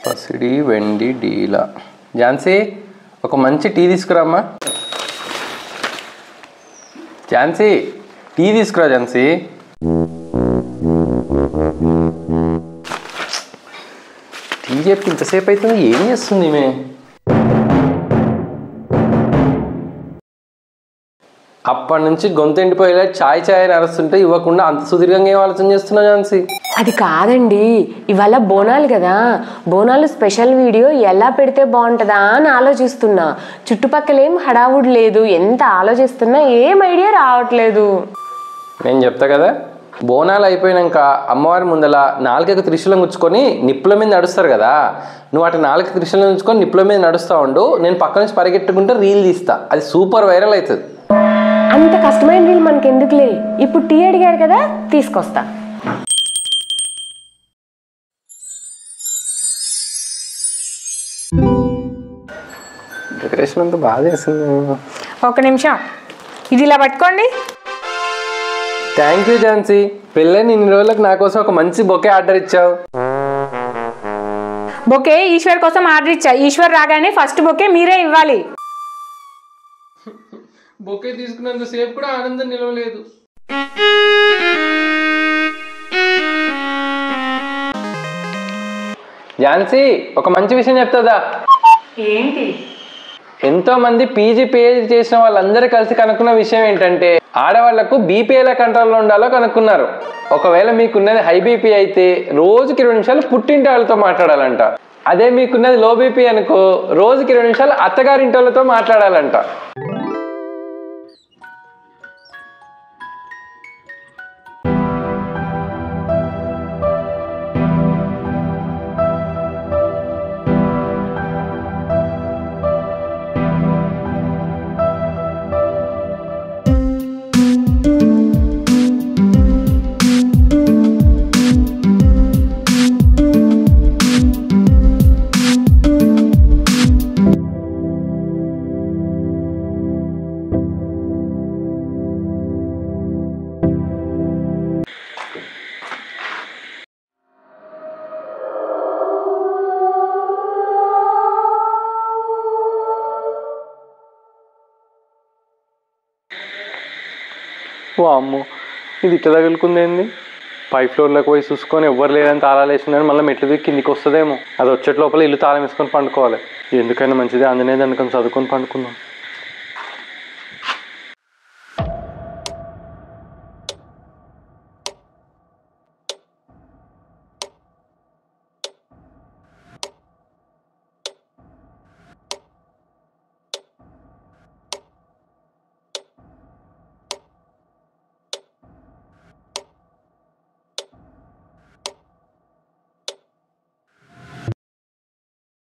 పసిడి వెండి డీలా. ఝాన్సీ ఒక మంచి టీ తీసుకురామ్మా. ఝాన్సీ టీ తీసుకురా. ఝాన్సీ టీ చెప్పి ఇంతసేపు అవుతుంది, ఏం చేస్తుంది ఈమె? అప్పటి నుంచి గొంతు ఎండిపోయేలా ఛాయ్ అని అరుస్తుంటే ఇవ్వకుండా అంత సుదీర్ఘంగా ఏం ఆలోచన చేస్తున్నావు ఝాన్సీ? అది కాదండి, ఇవాళ బోనాలు కదా, బోనాలు స్పెషల్ వీడియో ఎలా పెడితే బాగుంటుందా అని ఆలోచిస్తున్నా. చుట్టుపక్కల ఏం హడావుడి లేదు, ఎంత ఆలోచిస్తున్నా ఏం ఐడియా రావట్లేదు. నేను చెప్తా కదా, బోనాలు అయిపోయాక అమ్మవారి ముందల 4 త్రిశూలం గుచ్చుకొని నిప్పుల మీద నడుస్తారు కదా, నువ్వు అటు 4 త్రిశూలం గుచ్చుకొని నిప్పుల మీద నడుస్తూ ఉండు, నేను పక్క నుంచి పరిగెట్టుకుంటే రీల్ తీస్తా, అది సూపర్ వైరల్ అవుతుంది. అంత కష్టమైన రీల్ మనకి ఎందుకులే, ఇప్పుడు టీ అడిగారు కదా తీసుకొస్తా. డెకరేషన్ అంతా బాగా చేస్తుంది. ఒక నిమిషం, ఇది ఇలా పట్టుకోండి. థ్యాంక్ యూ ఝాన్సీ, పెళ్ళైన ఇన్ని రోజులకు నా కోసం ఒక మంచి బొకే ఆర్డర్ ఇచ్చావు. బొకే ఈశ్వర్ కోసం ఆర్డర్ ఇచ్చా, ఈశ్వర్ రాగానే ఫస్ట్ బొకే మీరే ఇవ్వాలి. బొకే తీసుకున్నంత సేపు కూడా ఆనందం నిలవలేదు. ఝాన్సీ ఒక మంచి విషయం చెప్తుందా? ఏంటి? ఎంతో మంది పీజీ పిహెచ్డి చేసిన వాళ్ళందరూ కలిసి కనుక్కున్న విషయం ఏంటంటే, ఆడవాళ్లకు బీపీ ఎలా కంట్రోల్లో ఉండాలో కనుక్కున్నారు. ఒకవేళ మీకున్నది హై బీపీ అయితే రోజుకి 20 నిమిషాలు పుట్టింటి వాళ్ళతో మాట్లాడాలంట. అదే మీకున్నది లో బీపీ అనుకో, రోజుకి 20 నిమిషాలు అత్తగారింటి వాళ్ళతో మాట్లాడాలంట. ఓ అమ్మో, ఇది ఇట్లా తగులుకుందేంది? 5 ఫ్లోర్లకు పోయి చూసుకొని ఎవ్వరు లేదని తాళాలు వేసిందని మళ్ళీ మెట్లు దిగి కిందికి వస్తుందేమో. అది వచ్చేట లోపల ఇల్లు తాళం వేసుకొని పండుకోవాలి. ఎందుకైనా మంచిది ఆంజనేయ దండకం చదువుకొని పండుకుందాం.